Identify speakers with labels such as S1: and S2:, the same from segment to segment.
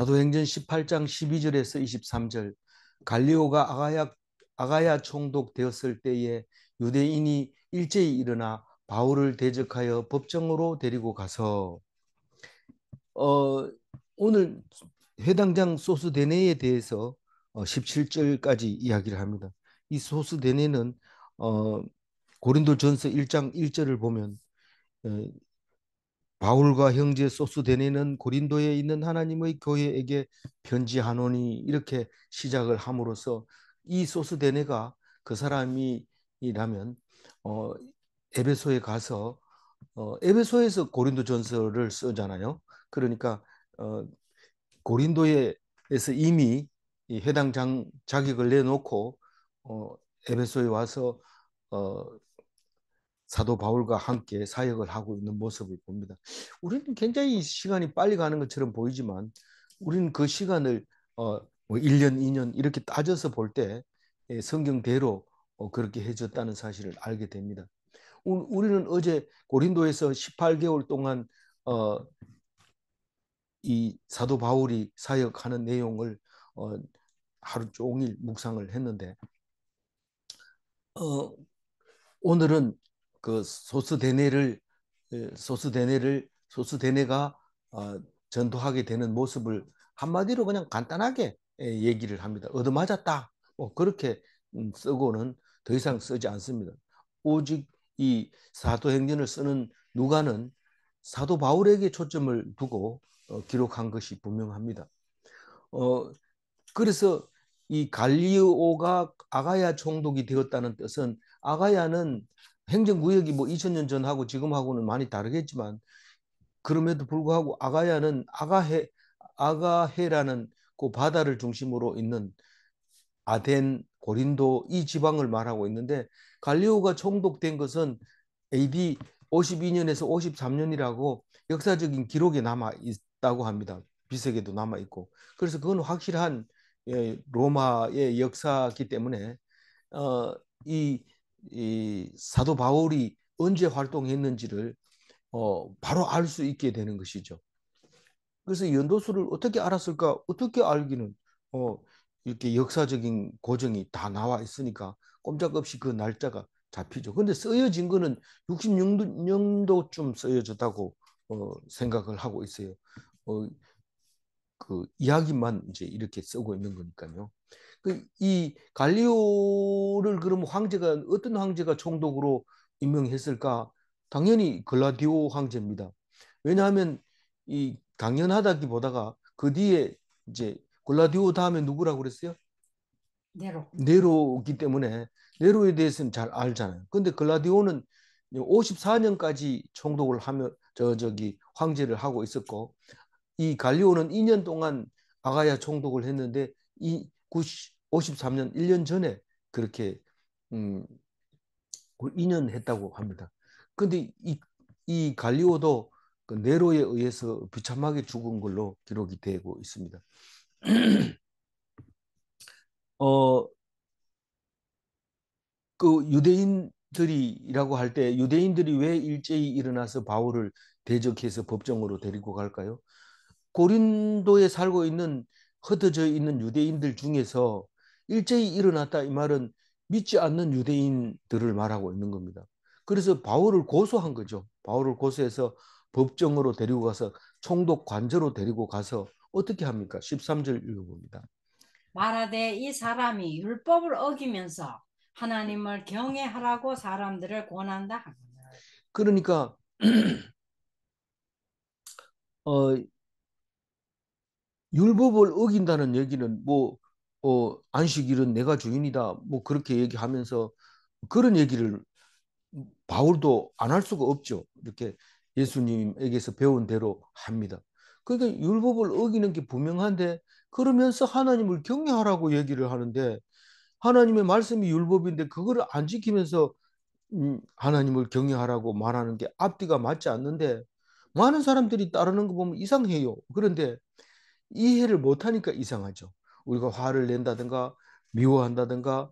S1: 사도행전 18장 12절에서 23절. 갈리오가 아가야 총독되었을 때에 유대인이 일제히 일어나 바울을 대적하여 법정으로 데리고 가서 어, 오늘 해당장 소스데네에 대해서 17절까지 이야기를 합니다. 이 소스데네는 어, 고린도전서 1장 1절을 보면 어, 바울과 형제 소스데네는 고린도에 있는 하나님의 교회에게 편지하노니 이렇게 시작을 함으로써 이 소스데네가 그 사람이라면 어, 에베소에 가서 에베소에서 고린도전서를 쓰잖아요. 그러니까 어, 고린도에서 이미 이 해당 자격을 내놓고 어, 에베소에 와서 어, 사도 바울과 함께 사역을 하고 있는 모습을 봅니다. 우리는 굉장히 시간이 빨리 가는 것처럼 보이지만 우리는 그 시간을 뭐 1년, 2년 이렇게 따져서 볼 때 성경대로 그렇게 해줬다는 사실을 알게 됩니다. 우리는 어제 고린도에서 18개월 동안 어, 이 사도 바울이 사역하는 내용을 어, 하루 종일 묵상을 했는데 어, 오늘은 그 소스데네가 전도하게 되는 모습을 한마디로 그냥 간단하게 얘기를 합니다. 얻어맞았다. 뭐 그렇게 쓰고는 더 이상 쓰지 않습니다. 오직 이 사도행전을 쓰는 누가는 사도 바울에게 초점을 두고 기록한 것이 분명합니다. 어, 그래서 이 갈리오가 아가야 총독이 되었다는 뜻은 아가야는 행정구역이 뭐 2000년 전하고 지금하고는 많이 다르겠지만 그럼에도 불구하고 아가야는 아가해라는 그 바다를 중심으로 있는 아덴, 고린도 이 지방을 말하고 있는데 갈리오가 총독된 것은 AD 52년에서 53년이라고 역사적인 기록에 남아 있다고 합니다. 비석에도 남아 있고. 그래서 그건 확실한 로마의 역사이기 때문에 어, 이, 이 사도 바울이 언제 활동했는지를 바로 알 수 있게 되는 것이죠. 그래서 연도수를 어떻게 알았을까? 어떻게 알기는 어, 이렇게 역사적인 고정이 다 나와 있으니까 꼼짝없이 그 날짜가 잡히죠. 근데 쓰여진 거는 66년도쯤 쓰여졌다고 생각을 하고 있어요. 어, 그 이야기만 이제 이렇게 쓰고 있는 거니까요. 이 갈리오를 그럼 황제가 어떤 황제가 총독으로 임명했을까? 당연히 글라디오 황제입니다. 왜냐하면 이 당연하다기보다가 그 뒤에 이제 글라디오 다음에 누구라고 그랬어요?
S2: 네로.
S1: 네로기 때문에 네로에 대해서는 잘 알잖아요. 근데 글라디오는 54년까지 총독을 하며 저기 황제를 하고 있었고 이 갈리오는 2년 동안 아가야 총독을 했는데 이 53년 1년 전에 그렇게 음, 2년 했다고 합니다. 근데 이 갈리오도 그 네로에 의해서 비참하게 죽은 걸로 기록이 되고 있습니다. 어, 그 유대인들이라고 할 때 유대인들이 왜 일제히 일어나서 바울을 대적해서 법정으로 데리고 갈까요? 고린도에 살고 있는 흩어져 있는 유대인들 중에서 일제히 일어났다 이 말은 믿지 않는 유대인들을 말하고 있는 겁니다. 그래서 바울을 고소한 거죠. 바울을 고소해서 법정으로 데리고 가서 총독 관저로 데리고 가서 어떻게 합니까? 13절 읽어봅니다.
S2: 말하되 이 사람이 율법을 어기면서 하나님을 경외하라고 사람들을 권한다 하거늘.
S1: 그러니까 어, 율법을 어긴다는 얘기는 뭐 안식일은 내가 주인이다 뭐 그렇게 얘기하면서 그런 얘기를 바울도 안 할 수가 없죠. 이렇게 예수님에게서 배운 대로 합니다. 그러니까 율법을 어기는 게 분명한데 그러면서 하나님을 경외하라고 얘기를 하는데 하나님의 말씀이 율법인데 그거를 안 지키면서 하나님을 경외하라고 말하는 게 앞뒤가 맞지 않는데 많은 사람들이 따르는 거 보면 이상해요. 그런데 이해를 못하니까 이상하죠. 우리가 화를 낸다든가 미워한다든가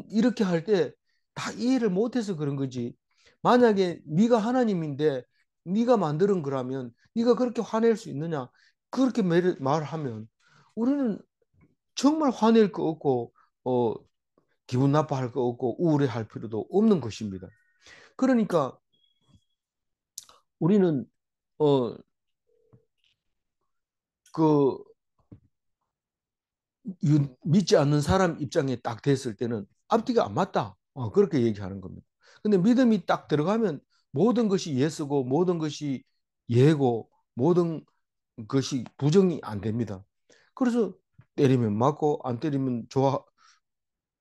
S1: 이렇게 할 때 다 이해를 못해서 그런 거지. 만약에 네가 하나님인데 네가 만드는 거라면 네가 그렇게 화낼 수 있느냐? 그렇게 말하면 우리는 정말 화낼 거 없고 어, 기분 나빠할 거 없고 우울해할 필요도 없는 것입니다. 그러니까 우리는 어, 그 믿지 않는 사람 입장에 딱 됐을 때는 앞뒤가 안 맞다. 그렇게 얘기하는 겁니다. 근데 믿음이 딱 들어가면 모든 것이 예스고 모든 것이 예고 모든 것이 부정이 안 됩니다. 그래서 때리면 맞고 안 때리면 좋아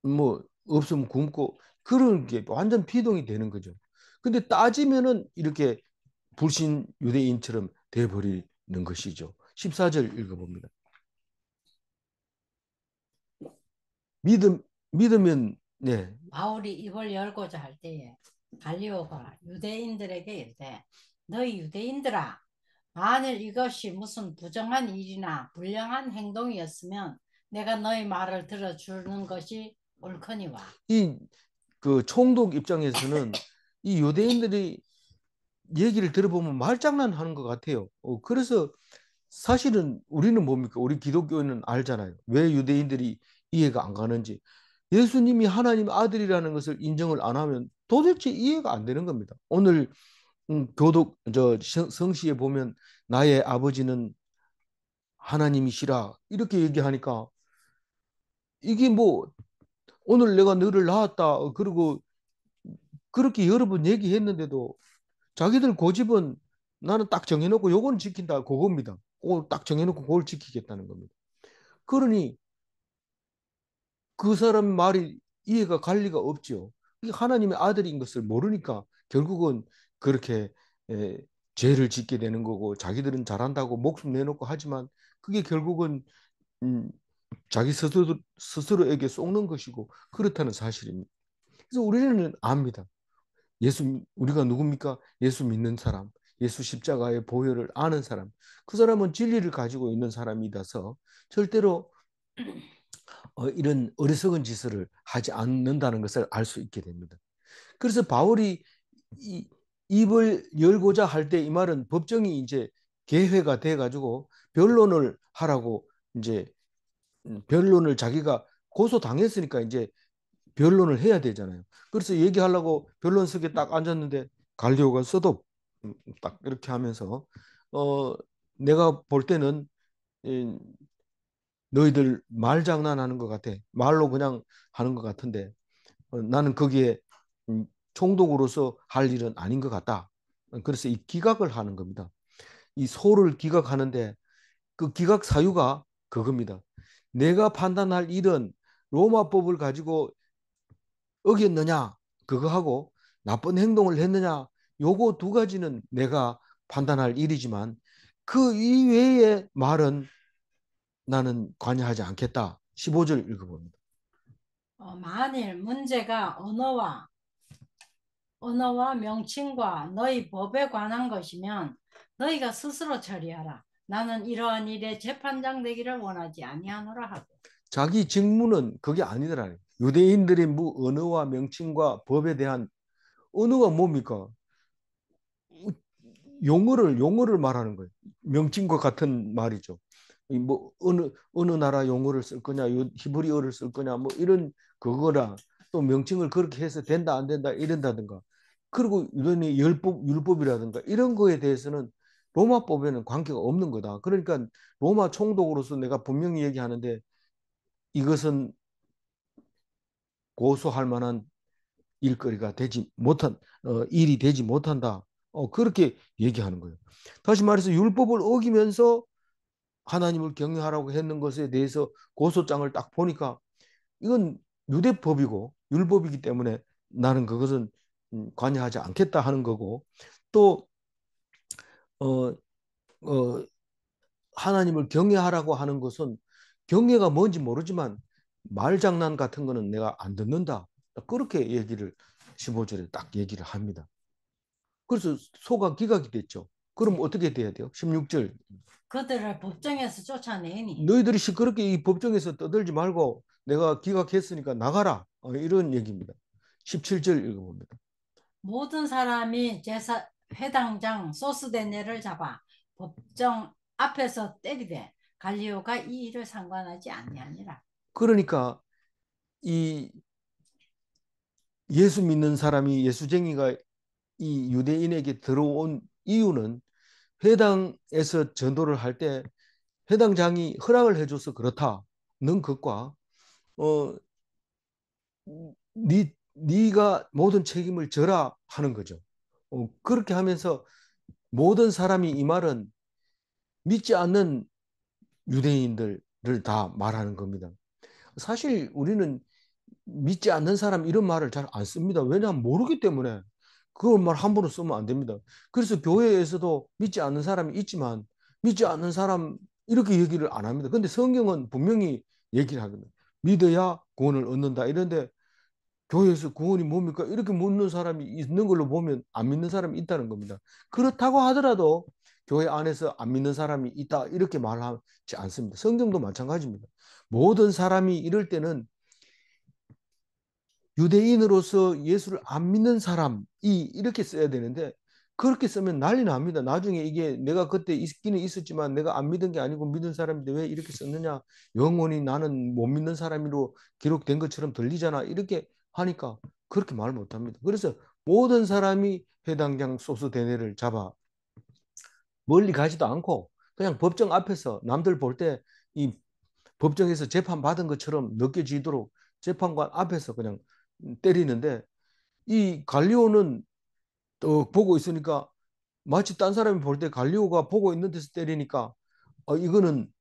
S1: 뭐 없으면 굶고 그런 게 완전 피동이 되는 거죠. 근데 따지면은 이렇게 불신 유대인처럼 돼버리는 것이죠. 14절 읽어봅니다. 믿음 믿으면 네.
S2: 바울이 입을 열고자 할 때에 갈리오가 유대인들에게 이르되 너희 유대인들아 만일 이것이 무슨 부정한 일이나 불량한 행동이었으면 내가 너희 말을 들어주는 것이 옳거니와.
S1: 이 그 총독 입장에서는 이 유대인들이 얘기를 들어보면 말장난하는 것 같아요. 그래서 사실은 우리는 뭡니까? 우리 기독교인은 알잖아요. 왜 유대인들이 이해가 안 가는지. 예수님이 하나님 아들이라는 것을 인정을 안 하면 도대체 이해가 안 되는 겁니다. 오늘 교독 성시에 보면 나의 아버지는 하나님이시라 이렇게 얘기하니까 이게 뭐 오늘 내가 너를 낳았다 그리고 그렇게 여러 번 얘기했는데도 자기들 고집은 나는 딱 정해놓고 요건 지킨다 그겁니다. 그걸 딱 정해놓고 그걸 지키겠다는 겁니다. 그러니 그 사람 말이 이해가 갈 리가 없죠. 하나님의 아들인 것을 모르니까 결국은 그렇게 에, 죄를 짓게 되는 거고 자기들은 잘한다고 목숨 내놓고 하지만 그게 결국은 음, 자기 스스로에게 속는 것이고 그렇다는 사실입니다. 그래서 우리는 압니다. 우리가 누굽니까? 예수 믿는 사람, 예수 십자가의 보혈을 아는 사람. 그 사람은 진리를 가지고 있는 사람이라서 절대로 이런 어리석은 짓을 하지 않는다는 것을 알 수 있게 됩니다. 그래서 바울이 이, 입을 열고자 할 때 이 말은 법정이 이제 개회가 돼 가지고 변론을 하라고 이제 변론을 자기가 고소당했으니까 이제 변론을 해야 되잖아요. 그래서 얘기하려고 변론석에 딱 앉았는데 갈리오가 써도 딱 이렇게 하면서 어 내가 볼 때는 너희들 말 장난하는 것 같아. 말로 그냥 하는 것 같은데 나는 거기에 총독으로서 할 일은 아닌 것 같다. 그래서 이 기각을 하는 겁니다. 이 소를 기각하는데 그 기각 사유가 그겁니다. 내가 판단할 일은 로마법을 가지고 어겼느냐 그거하고 나쁜 행동을 했느냐 요거 두 가지는 내가 판단할 일이지만 그 이외의 말은 나는 관여하지 않겠다. 15절 읽어봅니다.
S2: 만일 문제가 언어와 명칭과 너희 법에 관한 것이면 너희가 스스로 처리하라. 나는 이러한 일에 재판장 되기를 원하지 아니하노라 하고.
S1: 자기 직무는 그게 아니더라. 유대인들의 언어와 명칭과 법에 대한 언어가 뭡니까? 용어를 말하는 거예요. 명칭과 같은 말이죠. 뭐 어느 나라 용어를 쓸 거냐, 히브리어를 쓸 거냐, 뭐 이런 그거랑 또 명칭을 그렇게 해서 된다 안 된다 이런다든가. 그리고 유대인의 율법이라든가 이런 거에 대해서는 로마법에는 관계가 없는 거다. 그러니까 로마 총독으로서 내가 분명히 얘기하는데 이것은 고소할 만한 일거리가 되지 못한 일이 되지 못한다. 그렇게 얘기하는 거예요. 다시 말해서 율법을 어기면서 하나님을 경외하라고 했는 것에 대해서 고소장을 딱 보니까 이건 유대법이고 율법이기 때문에 나는 그것은 관여하지 않겠다 하는 거고 또 어, 어, 하나님을 경외하라고 하는 것은 경외가 뭔지 모르지만 말장난 같은 거는 내가 안 듣는다. 그렇게 얘기를 15절에 딱 얘기를 합니다. 그래서 소가 기각이 됐죠. 그럼 어떻게 돼야 돼요? 16절.
S2: 그들을 법정에서 쫓아내니
S1: 너희들이 시끄럽게 이 법정에서 떠들지 말고 내가 기각했으니까 나가라. 이런 얘기입니다. 17절 읽어봅니다.
S2: 모든 사람이 회당장 소스데네를 잡아 법정 앞에서 때리되 갈리오가 이 일을 상관하지 아니하니라.
S1: 그러니까 이 예수 믿는 사람이 예수쟁이가 이 유대인에게 들어온 이유는 회당에서 전도를 할 때 회당장이 허락을 해줘서 그렇다는 것과 어, 네가 모든 책임을 져라 하는 거죠. 그렇게 하면서 모든 사람이 이 말은 믿지 않는 유대인들을 다 말하는 겁니다. 사실 우리는 믿지 않는 사람 이런 말을 잘 안 씁니다. 왜냐하면 모르기 때문에 그걸 말 함부로 쓰면 안 됩니다. 그래서 교회에서도 믿지 않는 사람이 있지만 믿지 않는 사람 이렇게 얘기를 안 합니다. 근데 성경은 분명히 얘기를 하거든요. 믿어야 구원을 얻는다. 이런데 교회에서 구원이 뭡니까? 이렇게 묻는 사람이 있는 걸로 보면 안 믿는 사람이 있다는 겁니다. 그렇다고 하더라도 교회 안에서 안 믿는 사람이 있다. 이렇게 말하지 않습니다. 성경도 마찬가지입니다. 모든 사람이 이럴 때는 유대인으로서 예수를 안 믿는 사람이 이렇게 써야 되는데 그렇게 쓰면 난리 납니다. 나중에 이게 내가 그때 있기는 있었지만 내가 안 믿은 게 아니고 믿은 사람인데 왜 이렇게 썼느냐. 영원히 나는 못 믿는 사람으로 기록된 것처럼 들리잖아. 이렇게 하니까 그렇게 말 못합니다. 그래서 모든 사람이 해당장 소수대뇌를 잡아 멀리 가지도 않고 그냥 법정 앞에서 남들 볼 때 이 법정에서 재판 받은 것처럼 느껴지도록 재판관 앞에서 그냥 때리는데 이 갈리오는 보고 있으니까 마치 딴 사람이 볼 때 갈리오가 보고 있는 데서 때리니까 이거는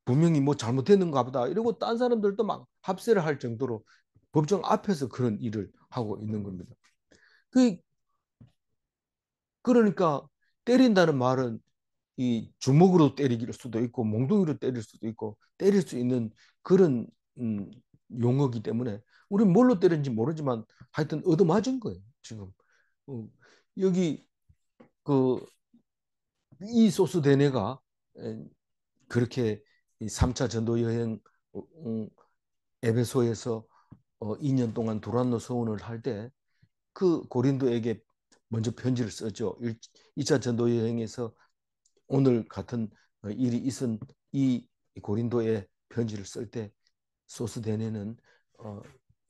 S1: 분명히 뭐 잘못했는가 보다 이러고 딴 사람들도 막 합세를 할 정도로 법정 앞에서 그런 일을 하고 있는 겁니다. 그 그러니까 때린다는 말은 이 주먹으로 때릴 수도 있고 몽둥이로 때릴 수도 있고 때릴 수 있는 그런 음, 용어기 때문에 우리는 뭘로 때렸는지 모르지만 하여튼 얻어맞은 거예요. 지금 여기 그 이 소스데네가 그렇게 3차 전도 여행 에베소에서 2년 동안 두란노 서원을 할 때 그 고린도에게 먼저 편지를 썼죠. 2차 전도 여행에서 오늘 같은 일이 있은 이 고린도에 편지를 쓸 때 소스데네는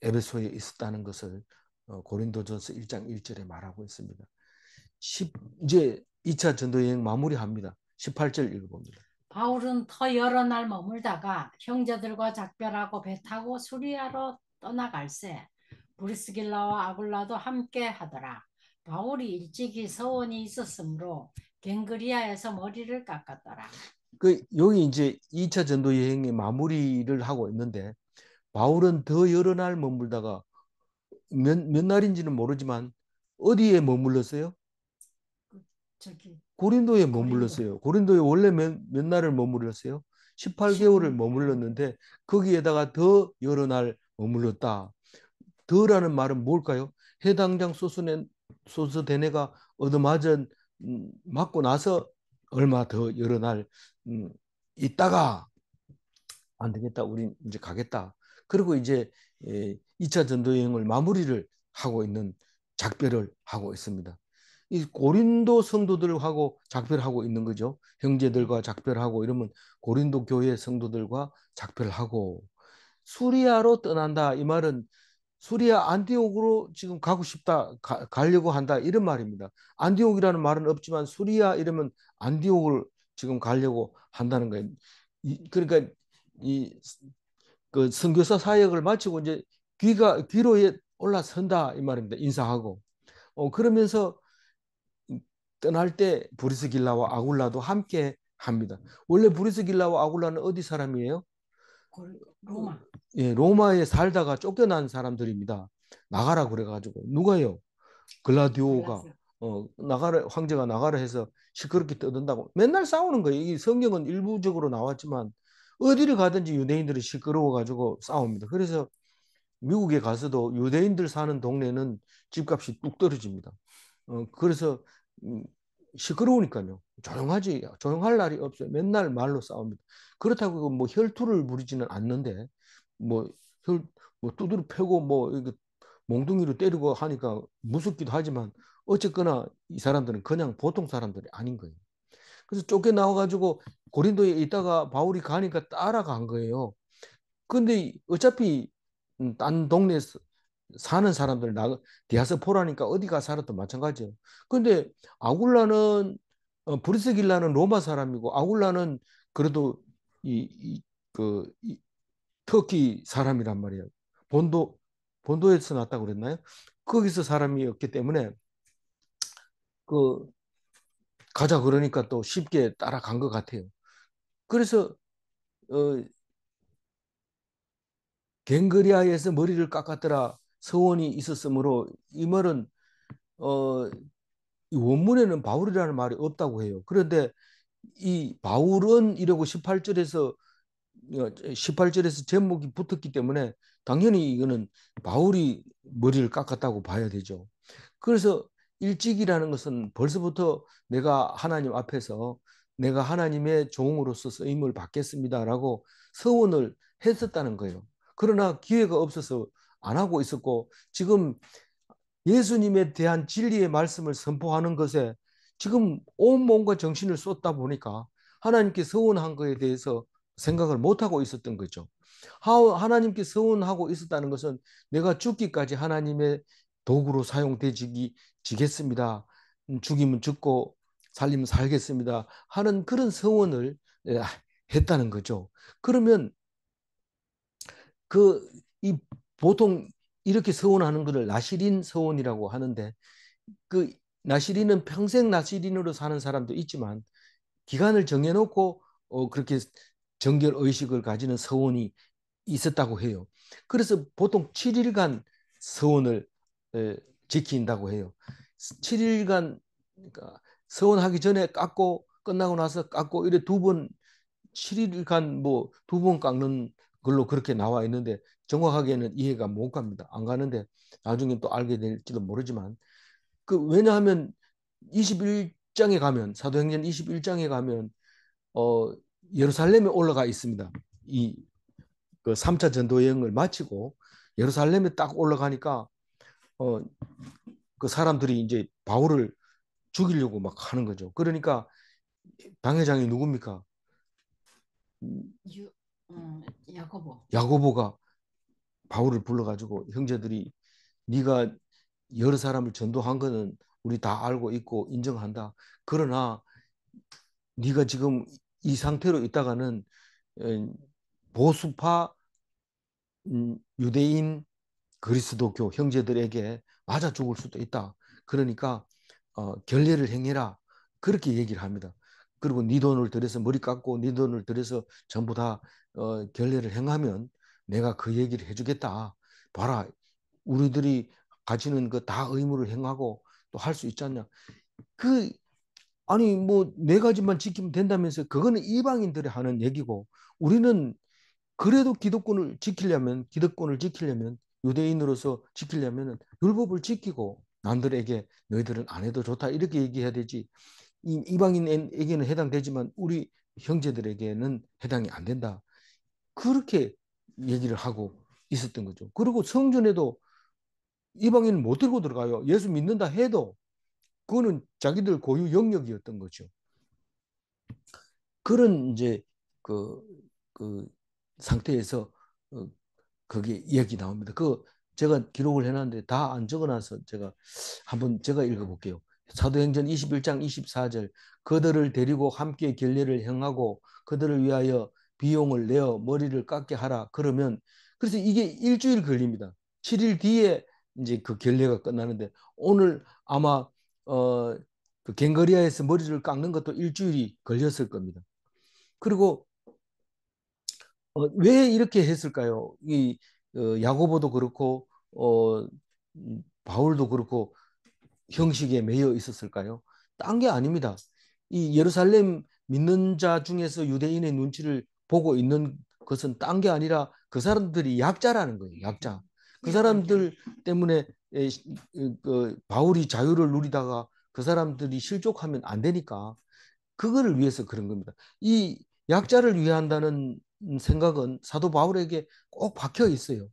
S1: 에베소에 있었다는 것을 고린도전서 1장 1절에 말하고 있습니다. 이제 2차 전도 여행 마무리합니다. 18절 읽어봅니다.
S2: 바울은 더 여러 날 머물다가 형제들과 작별하고 배 타고 수리아로 떠나갈새 브리스길라와 아굴라도 함께 하더라. 바울이 일찍이 서원이 있었으므로 갱그리아에서 머리를 깎았더라.
S1: 여기 이제 2차 전도 여행의 마무리를 하고 있는데 바울은 더 여러 날 머물다가 몇 날인지는 모르지만 어디에 머물렀어요?
S2: 저기
S1: 고린도에
S2: 고린도
S1: 머물렀어요. 고린도에 원래 몇 날을 머물렀어요? 18개월을
S2: 16,
S1: 머물렀는데 거기에다가 더 여러 날 머물렀다. 더라는 말은 뭘까요? 해당장 소스데네가 얻어맞은 맞고 나서 얼마 더 여러 날 있다가 안 되겠다. 우린 이제 가겠다. 그리고 이제 2차 전도 여행을 마무리를 하고 있는 작별을 하고 있습니다. 이 고린도 성도들하고 작별하고 있는 거죠. 형제들과 작별하고 이러면 고린도 교회 성도들과 작별하고 수리아로 떠난다. 이 말은 수리아 안디옥으로 지금 가고 싶다, 가려고 한다 이런 말입니다. 안디옥이라는 말은 없지만 수리아 이러면 안디옥을 지금 가려고 한다는 거예요. 그러니까 이 그 선교사 사역을 마치고 이제 귀로 올라선다 이 말입니다. 인사하고 그러면서 떠날 때 브리스길라와 아굴라도 함께 합니다. 원래 브리스길라와 아굴라는 어디 사람이에요?
S2: 로마.
S1: 예, 로마에 살다가 쫓겨난 사람들입니다. 나가라 그래가지고 누가요? 글라디오가
S2: 글라스.
S1: 나가라 황제가 나가라 해서 시끄럽게 떠든다고 맨날 싸우는 거예요. 이 성경은 일부적으로 나왔지만 어디를 가든지 유대인들이 시끄러워가지고 싸웁니다. 그래서 미국에 가서도 유대인들 사는 동네는 집값이 뚝 떨어집니다. 그래서 음, 시끄러우니까요. 조용하지 조용할 날이 없어요. 맨날 말로 싸웁니다. 그렇다고 뭐 혈투를 부리지는 않는데 뭐 혈, 뭐 두드려 패고 뭐 이거 몽둥이로 때리고 하니까 무섭기도 하지만 어쨌거나 이 사람들은 그냥 보통 사람들이 아닌 거예요. 그래서 쫓겨나와가지고 고린도에 있다가 바울이 가니까 따라간 거예요. 근데 어차피 딴 동네에 사는 사람들 디아스포라니까 어디 가 살아도 마찬가지예요. 근데 아굴라는 브리스길라는 로마 사람이고 아굴라는 그래도 이 터키 사람이란 말이에요. 본도에서 났다고 그랬나요? 거기서 사람이었기 때문에 그 가자 그러니까 또 쉽게 따라간 것 같아요. 그래서 어, 갱그리아에서 머리를 깎았더라 서원이 있었으므로 이 말은 어, 이 원문에는 바울이라는 말이 없다고 해요. 그런데 이 바울은 이러고 18절에서 제목이 붙었기 때문에 당연히 이거는 바울이 머리를 깎았다고 봐야 되죠. 그래서 일찍이라는 것은 벌써부터 내가 하나님 앞에서 내가 하나님의 종으로서 쓰임을 받겠습니다라고 서원을 했었다는 거예요. 그러나 기회가 없어서 안 하고 있었고 지금 예수님에 대한 진리의 말씀을 선포하는 것에 지금 온 몸과 정신을 쏟다 보니까 하나님께 서원한 것에 대해서 생각을 못하고 있었던 거죠. 하나님께 서원하고 있었다는 것은 내가 죽기까지 하나님의 도구로 지겠습니다. 죽이면 죽고 살리면 살겠습니다. 하는 그런 서원을 했다는 거죠. 그러면 이 보통 이렇게 서원하는 것을 나시린 서원이라고 하는데 그 나시린은 평생 나시린으로 사는 사람도 있지만 기간을 정해놓고 그렇게 정결 의식을 가지는 서원이 있었다고 해요. 그래서 보통 7일간 서원을 지킨다고 해요. 7일간 그러니까 서원하기 전에 깎고 끝나고 나서 깎고 이래 7일간 뭐 2번 깎는 걸로 그렇게 나와 있는데 정확하게는 이해가 못 갑니다. 안 가는데 나중에 또 알게 될지도 모르지만 왜냐하면 21장에 가면 사도행전 21장에 가면 어 예루살렘에 올라가 있습니다. 그 3차 전도 여행을 마치고 예루살렘에 딱 올라가니까 어 그 사람들이 이제 바울을 죽이려고 막 하는 거죠. 그러니까 당회장이 누굽니까?
S2: 유, 야고보.
S1: 야고보가 바울을 불러가지고 형제들이 네가 여러 사람을 전도한 거는 우리 다 알고 있고 인정한다. 그러나 네가 지금 이 상태로 있다가는 보수파 유대인 그리스도교 형제들에게 맞아 죽을 수도 있다. 그러니까 결례를 행해라. 그렇게 얘기를 합니다. 그리고 네 돈을 들여서 머리 깎고 네 돈을 들여서 전부 다 결례를 행하면 내가 그 얘기를 해주겠다. 봐라, 우리들이 가지는 그 다 의무를 행하고 또 할 수 있지 않냐. 그 아니 뭐 네 가지만 지키면 된다면서 그거는 이방인들이 하는 얘기고 우리는 그래도 기득권을 지키려면 유대인으로서 지키려면 율법을 지키고 남들에게 너희들은 안 해도 좋다 이렇게 얘기해야 되지. 이방인에게는 해당되지만 우리 형제들에게는 해당이 안 된다. 그렇게 얘기를 하고 있었던 거죠. 그리고 성전에도 이방인은 못 들고 들어가요. 예수 믿는다 해도 그거는 자기들 고유 영역이었던 거죠. 그런 이제 그, 그 상태에서 어, 거기 얘기 나옵니다. 제가 기록을 해놨는데 다 안 적어놔서 한번 제가 읽어볼게요. 사도행전 21장 24절 그들을 데리고 함께 결례를 행하고 그들을 위하여 비용을 내어 머리를 깎게 하라. 그래서 이게 일주일 걸립니다. 7일 뒤에 이제 그 결례가 끝나는데 오늘 아마 그 갱거리아에서 머리를 깎는 것도 일주일이 걸렸을 겁니다. 그리고 왜 이렇게 했을까요? 야고보도 그렇고 바울도 그렇고 형식에 매여 있었을까요? 딴 게 아닙니다. 이 예루살렘 믿는 자 중에서 유대인의 눈치를 보고 있는 것은 딴 게 아니라 그 사람들이 약자라는 거예요. 약자. 그 사람들 때문에 바울이 자유를 누리다가 그 사람들이 실족하면 안 되니까 그거를 위해서 그런 겁니다. 이 약자를 위한다는 생각은 사도 바울에게 꼭 박혀 있어요.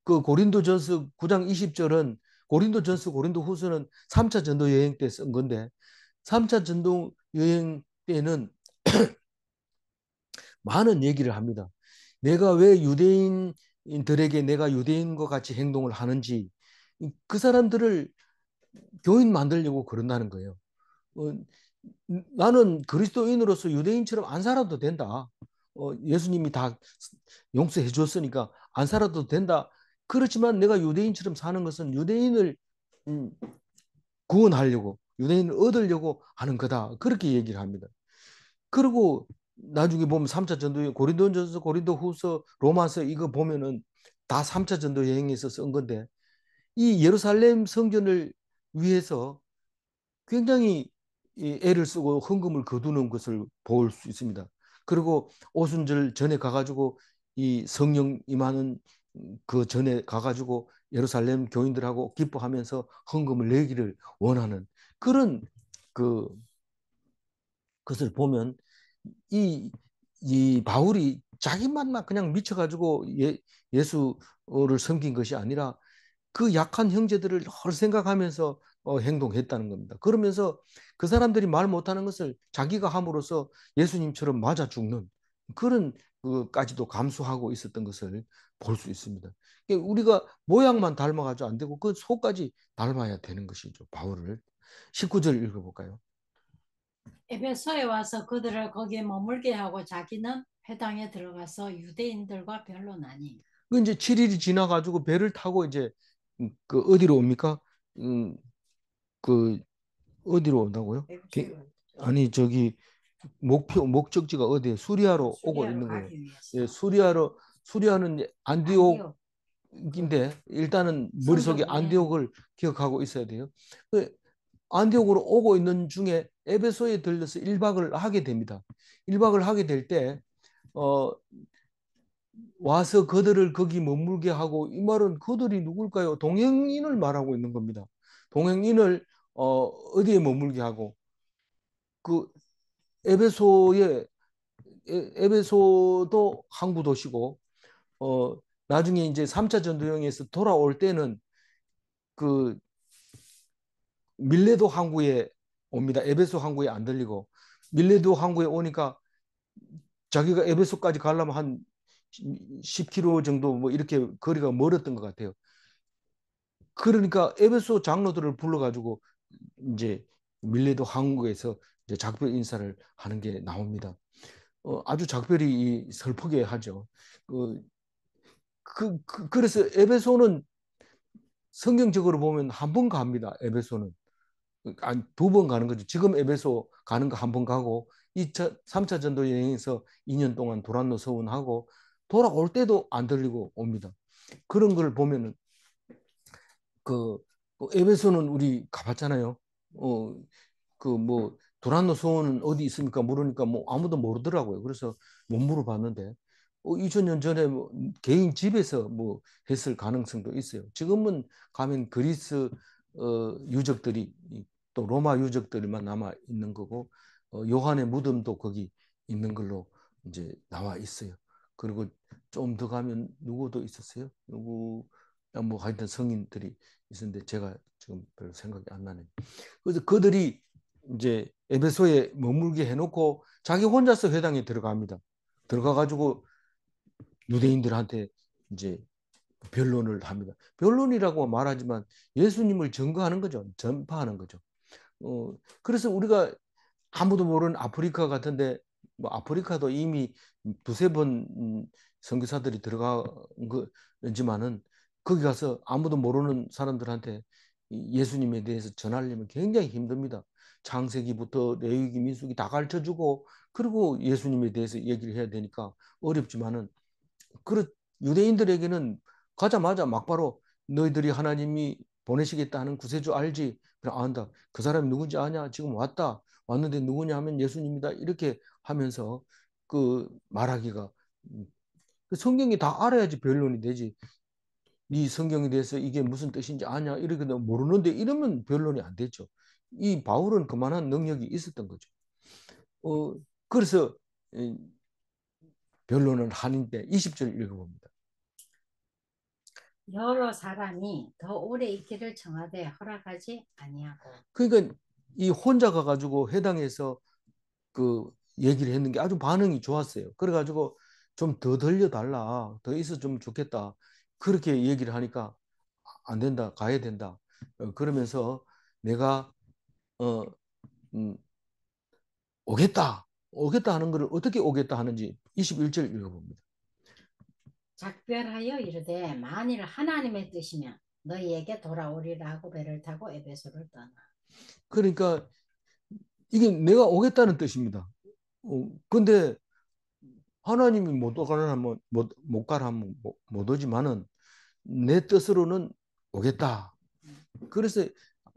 S1: 그 고린도전서 9장 20절은 고린도전서 고린도후서는 3차 전도 여행 때 쓴 건데 3차 전도 여행 때는 많은 얘기를 합니다. 내가 왜 유대인들에게 내가 유대인과 같이 행동을 하는지 그 사람들을 교인 만들려고 그런다는 거예요. 어, 나는 그리스도인으로서 유대인처럼 안 살아도 된다. 예수님이 다 용서해 줬으니까 안 살아도 된다. 그렇지만 내가 유대인처럼 사는 것은 유대인을 음, 구원하려고 유대인을 얻으려고 하는 거다. 그렇게 얘기를 합니다. 그리고 나중에 보면 3차 전도 고린도전서, 고린도후서, 로마서 이거 보면은 다 3차 전도 여행에서 쓴 건데 이 예루살렘 성전을 위해서 굉장히 애를 쓰고 헌금을 거두는 것을 볼 수 있습니다. 그리고 오순절 전에 가가지고 이 성령 임하는 그 전에 가가지고 예루살렘 교인들하고 기뻐하면서 헌금을 내기를 원하는 그런 그 것을 보면 이, 이 바울이 자기만만 그냥 미쳐가지고 예수를 섬긴 것이 아니라 그 약한 형제들을 늘 생각하면서 행동했다는 겁니다. 그러면서 그 사람들이 말 못하는 것을 자기가 함으로써 예수님처럼 맞아 죽는 그런 그까지도 감수하고 있었던 것을 볼 수 있습니다. 그러니까 우리가 모양만 닮아가지고 안 되고 그 속까지 닮아야 되는 것이죠. 바울을. 19절 읽어볼까요?
S2: 에베소에 와서 그들을 거기에 머물게 하고 자기는 회당에 들어가서 유대인들과 변론하니.
S1: 그 이제 7일이 지나가지고 배를 타고 이제 그 어디로 옵니까? 그 어디로 온다고요? 아니 저기 목적지가 어디에 수리아로 오고
S2: 수리아로
S1: 있는 거예요.
S2: 가기 위해서.
S1: 예, 수리아는
S2: 안디옥
S1: 안디옥인데 일단은 머릿속에
S2: 성전
S1: 안디옥을 기억하고 있어야 돼요. 그 안디옥으로 오고 있는 중에 에베소에 들려서 1박을 하게 됩니다. 1박을 하게 될 때 와서 그들을 거기 머물게 하고 이 말은 그들이 누굴까요? 동행인을 말하고 있는 겁니다. 동행인을 어디에 머물게 하고 그 에베소에 에베소도 항구 도시고 나중에 이제 3차 전도여행에서 돌아올 때는 그 밀레도 항구에 옵니다. 에베소 항구에 안 들리고 밀레도 항구에 오니까 자기가 에베소까지 가려면 한 10km 정도 뭐 이렇게 거리가 멀었던 것 같아요. 그러니까 에베소 장로들을 불러가지고 이제 밀레도 항구에서 이제 작별 인사를 하는 게 나옵니다. 아주 작별이 슬프게 하죠. 그, 그래서 에베소는 성경적으로 보면 한 번 갑니다. 에베소는. 아니, 두 번 가는 거죠. 지금 에베소 가는 거 한 번 가고 3차 전도 여행에서 2년 동안 도란노 서원하고 돌아올 때도 안 들리고 옵니다. 그런 걸 보면은 그 에베소는 우리 가봤잖아요. 그 뭐 도란노 소원은 어디 있습니까? 물으니까 뭐 아무도 모르더라고요. 그래서 못 물어봤는데 2000년 전에 뭐 개인 집에서 뭐 했을 가능성도 있어요. 지금은 가면 그리스 유적들이 또 로마 유적들만 남아 있는 거고 요한의 무덤도 거기 있는 걸로 이제 나와 있어요. 그리고 좀 더 가면 누구도 있었어요? 누구 뭐 하여튼 성인들이 있었는데 제가 지금 별로 생각이 안 나네요. 그래서 그들이 이제 에베소에 머물게 해놓고 자기 혼자서 회당에 들어갑니다. 들어가가지고 유대인들한테 이제 변론을 합니다. 변론이라고 말하지만 예수님을 증거하는 거죠. 전파하는 거죠. 그래서 우리가 아무도 모르는 아프리카 같은데 뭐 아프리카도 이미 두세 번 선교사들이 들어간 거지만은 거기 가서 아무도 모르는 사람들한테 예수님에 대해서 전하려면 굉장히 힘듭니다. 창세기부터 레위기, 민수기 다 가르쳐주고 그리고 예수님에 대해서 얘기를 해야 되니까 어렵지만은 그 유대인들에게는 가자마자 막바로 너희들이 하나님이 보내시겠다 하는 구세주 알지? 그래 안다. 그 사람이 누군지 아냐? 지금 왔다. 왔는데 누구냐 하면 예수님이다. 이렇게 하면서 그 말하기가 그 성경이 다 알아야지 변론이 되지. 이 성경에 대해서 이게 무슨 뜻인지 아냐? 이렇게 모르는데 이러면 변론이 안 되죠. 이 바울은 그만한 능력이 있었던 거죠. 그래서 변론을 하는데 20절 읽어봅니다.
S2: 여러 사람이 더 오래 있기를 청하되 허락하지 아니하고.
S1: 그러니까 이 혼자 가가지고 회당에서 그 얘기를 했는 게 아주 반응이 좋았어요. 그래가지고 좀 더 들려달라, 더 있어 좀 좋겠다. 그렇게 얘기를 하니까 안 된다, 가야 된다. 그러면서 내가 어, 음, 오겠다 하는 것을 어떻게 오겠다 하는지 21절 읽어봅니다.
S2: 작별하여 이르되 만일 하나님의 뜻이면 너희에게 돌아오리라 하고 배를 타고 에베소를 떠나.
S1: 그러니까 이게 내가 오겠다는 뜻입니다. 근데 하나님이 못 오가라 하면 못 가라 하면 못 오지만은 내 뜻으로는 오겠다. 그래서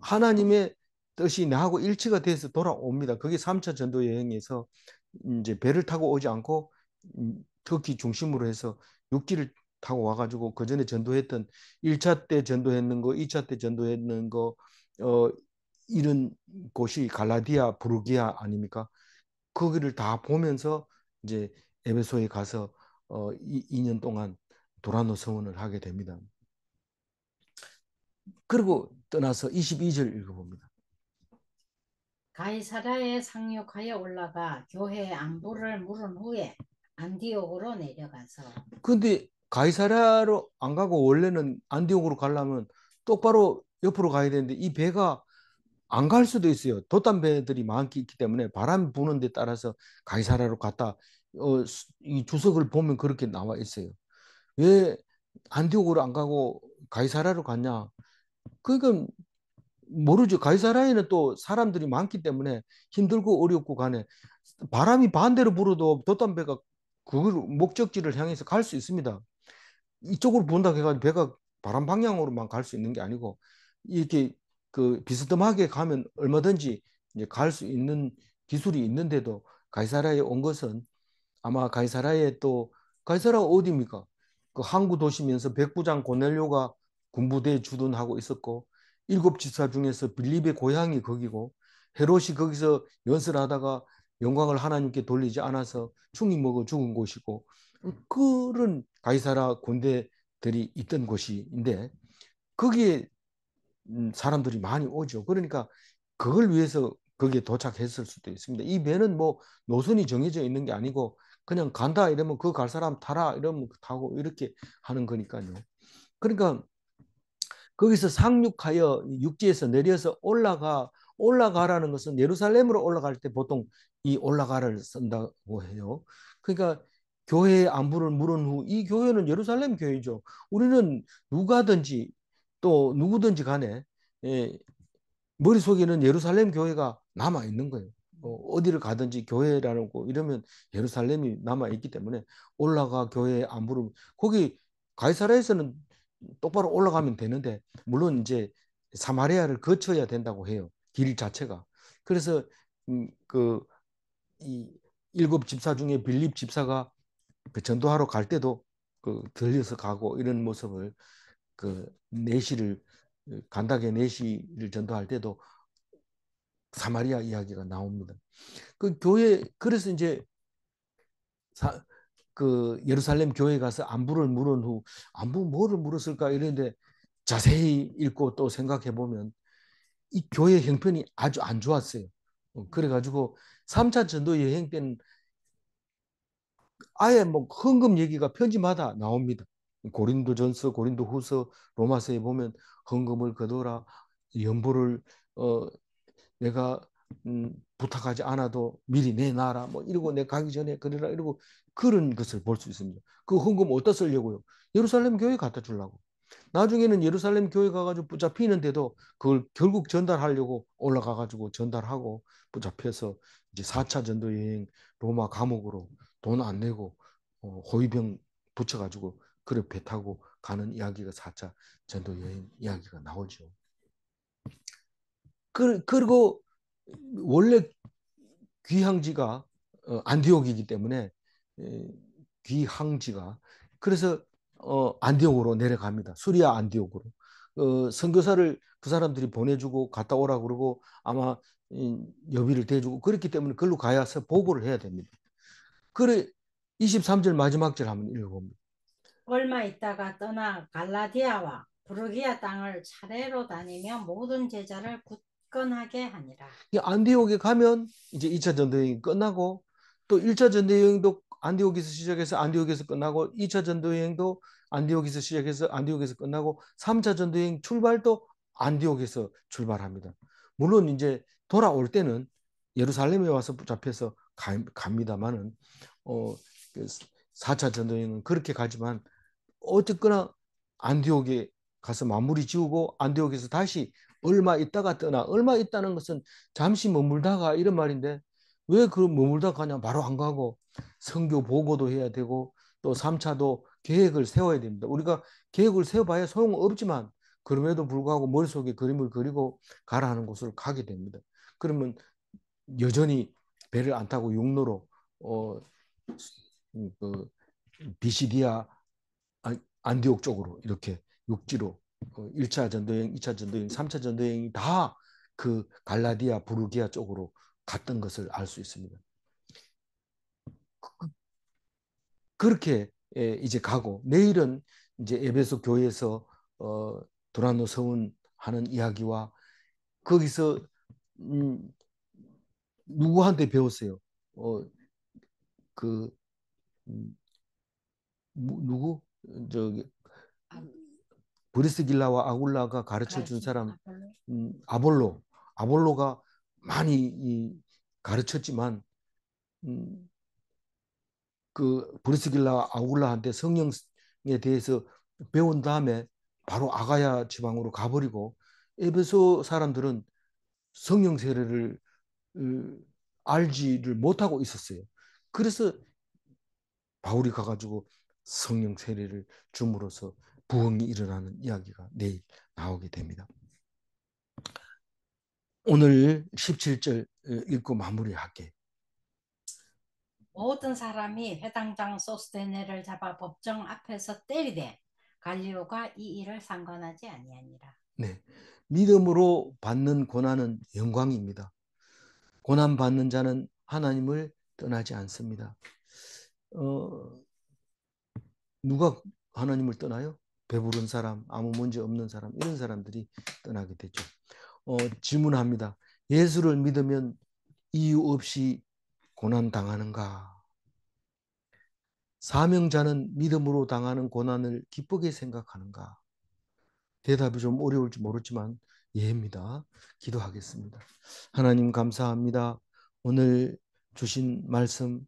S1: 하나님의 뜻이 나하고 일치가 돼서 돌아옵니다. 그게 3차 전도 여행에서 이제 배를 타고 오지 않고 터키 중심으로 해서 육지를 타고 와가지고 그 전에 전도했던 1차 때 전도했는 거, 2차 때 전도했는 거, 어, 이런 곳이 갈라디아, 부르기아 아닙니까? 거기를 다 보면서 이제 에베소에 가서 2년 동안 도라노 서원을 하게 됩니다. 그리고 떠나서 22절 읽어봅니다.
S2: 가이사랴에 상륙하여 올라가 교회의 안부를 물은 후에 안디옥으로 내려가서.
S1: 근데 가이사랴로 안 가고 원래는 안디옥으로 가려면 똑바로 옆으로 가야 되는데 이 배가 안 갈 수도 있어요. 돛담 배들이 많기 때문에 바람 부는 데 따라서 가이사랴로 갔다. 이 주석을 보면 그렇게 나와 있어요. 왜 안디옥으로 안 가고 가이사랴로 갔냐? 그러니까 모르죠. 가이사랴에는 또 사람들이 많기 때문에 힘들고 어렵고 가네. 바람이 반대로 불어도 돛담배가 그 목적지를 향해서 갈 수 있습니다. 이쪽으로 본다 해가지고 배가 바람 방향으로만 갈 수 있는 게 아니고 이렇게 그 비스듬하게 가면 얼마든지 이제 갈 수 있는 기술이 있는데도 가이사랴에 온 것은 아마 가이사랴에 또 가이사랴가 어디입니까? 그 항구 도시면서 백부장 고넬료가 군부대에 주둔하고 있었고 일곱 지사 중에서 빌립의 고향이 거기고 헤롯이 거기서 연설하다가 영광을 하나님께 돌리지 않아서 충이 먹어 죽은 곳이고 그런 가이사랴 군대들이 있던 곳인데 거기에 사람들이 많이 오죠. 그러니까 그걸 위해서 거기에 도착했을 수도 있습니다. 이 배는 뭐 노선이 정해져 있는 게 아니고 그냥 간다 이러면 그 갈 사람 타라 이러면 타고 이렇게 하는 거니까요. 그러니까 거기서 상륙하여 육지에서 내려서 올라가라는 것은 예루살렘으로 올라갈 때 보통 이 올라가를 쓴다고 해요. 그러니까 교회의 안부를 물은 후 이 교회는 예루살렘 교회죠. 우리는 누가든지 또 누구든지 간에 예, 머릿속에는 예루살렘 교회가 남아 있는 거예요. 어디를 가든지 교회라는 거 이러면 예루살렘이 남아 있기 때문에 올라가 교회에 안부를 거기 가이사랴에서는 똑바로 올라가면 되는데 물론 이제 사마리아를 거쳐야 된다고 해요. 길 자체가. 그래서 그이 일곱 집사 중에 빌립 집사가 그 전도하러 갈 때도 그 들려서 가고 이런 모습을 그 내시를 간닥의 내시를 전도할 때도 사마리아 이야기가 나옵니다. 그 교회 그래서 이제 그 예루살렘 교회 가서 안부를 물은 후 안부 뭐를 물었을까 이런데 자세히 읽고 또 생각해 보면 이 교회 형편이 아주 안 좋았어요. 그래가지고 3차 전도 여행 때는 아예 뭐 헌금 얘기가 편지마다 나옵니다. 고린도전서, 고린도후서, 로마서에 보면 헌금을 거둬라, 연보를 어, 내가 부탁하지 않아도 미리 내놔라 뭐 이러고 내 가기 전에 그러라 이러고 그런 것을 볼 수 있습니다. 그 헌금 어디다 쓰려고요? 예루살렘 교회 갖다 주려고. 나중에는 예루살렘 교회 가가지고 붙잡히는데도 그걸 결국 전달하려고 올라가가지고 전달하고 붙잡혀서 이제 4차 전도 여행 로마 감옥으로 돈 안 내고 호위병 붙여가지고 그래 배 타고 가는 이야기가 4차 전도 여행 이야기가 나오죠. 그리고 원래 귀향지가 안디옥이기 때문에 귀향지가 그래서 안디옥으로 내려갑니다. 수리아 안디옥으로. 선교사를 그 사람들이 보내주고 갔다 오라 그러고 아마 여비를 대주고 그렇기 때문에 그걸로 가야서 보고를 해야 됩니다. 그래 23절 마지막 절 한번 읽어봅니다.
S2: 얼마 있다가 떠나 갈라디아와 부르기아 땅을 차례로 다니며 모든 제자를 굳건하게 하니라.
S1: 이 안디옥에 가면 이제 2차 전도여행이 끝나고 또 1차 전도여행도 안디옥에서 시작해서 안디옥에서 끝나고 2차 전도여행도 안디옥에서 시작해서 안디옥에서 끝나고 3차 전도여행 출발도 안디옥에서 출발합니다. 물론 이제 돌아올 때는 예루살렘에 와서 붙잡혀서 갑니다만은 그 4차 전도여행은 그렇게 가지만 어쨌거나 안디옥에 가서 마무리 지우고 안디옥에서 다시 얼마 있다가 떠나. 얼마 있다는 것은 잠시 머물다가 이런 말인데 왜 그 머물다 가냐. 바로 안 가고 선교 보고도 해야 되고 또 3차도 계획을 세워야 됩니다. 우리가 계획을 세워봐야 소용없지만 그럼에도 불구하고 머릿속에 그림을 그리고 가라 하는 곳을 가게 됩니다. 그러면 여전히 배를 안 타고 육로로 그 비시디아 안디옥 쪽으로 이렇게 육지로 1차 전도여행, 2차 전도여행, 3차 전도여행이 다 그 갈라디아, 부르기아 쪽으로 갔던 것을 알 수 있습니다. 그렇게 이제 가고 내일은 이제 에베소 교회에서 도라노 서운 하는 이야기와 거기서 누구한테 배웠어요? 그 누구 저기 브리스길라와 아굴라가 가르쳐 준 사람 아볼로. 아볼로가 많이 가르쳤지만 그 브리스길라 아굴라한테 성령에 대해서 배운 다음에 바로 아가야 지방으로 가버리고 에베소 사람들은 성령 세례를 알지를 못하고 있었어요. 그래서 바울이 가가지고 성령 세례를 줌으로써 부흥이 일어나는 이야기가 내일 나오게 됩니다. 오늘 17절 읽고 마무리할게.
S2: 모든 사람이 해당장 소스테네를 잡아 법정 앞에서 때리되 갈리오가 이 일을 상관하지 아니하니라.
S1: 네, 믿음으로 받는 고난은 영광입니다. 고난 받는 자는 하나님을 떠나지 않습니다. 누가 하나님을 떠나요? 배부른 사람, 아무 문제 없는 사람, 이런 사람들이 떠나게 되죠. 질문합니다. 예수를 믿으면 이유 없이 고난 당하는가? 사명자는 믿음으로 당하는 고난을 기쁘게 생각하는가? 대답이 좀 어려울지 모르지만 예입니다. 기도하겠습니다. 하나님 감사합니다. 오늘 주신 말씀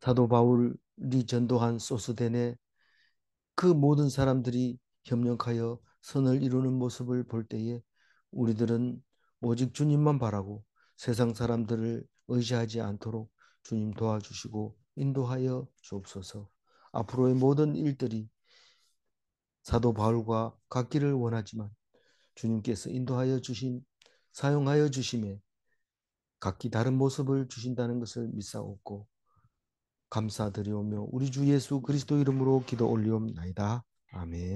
S1: 사도 바울이 전도한 소스덴에 그 모든 사람들이 협력하여 선을 이루는 모습을 볼 때에 우리들은 오직 주님만 바라고 세상 사람들을 의지하지 않도록 주님 도와주시고 인도하여 주옵소서. 앞으로의 모든 일들이 사도 바울과 같기를 원하지만 주님께서 인도하여 주신 사용하여 주심에 각기 다른 모습을 주신다는 것을 믿사옵고 감사드리오며 우리 주 예수 그리스도 이름으로 기도 올리옵나이다. 아멘.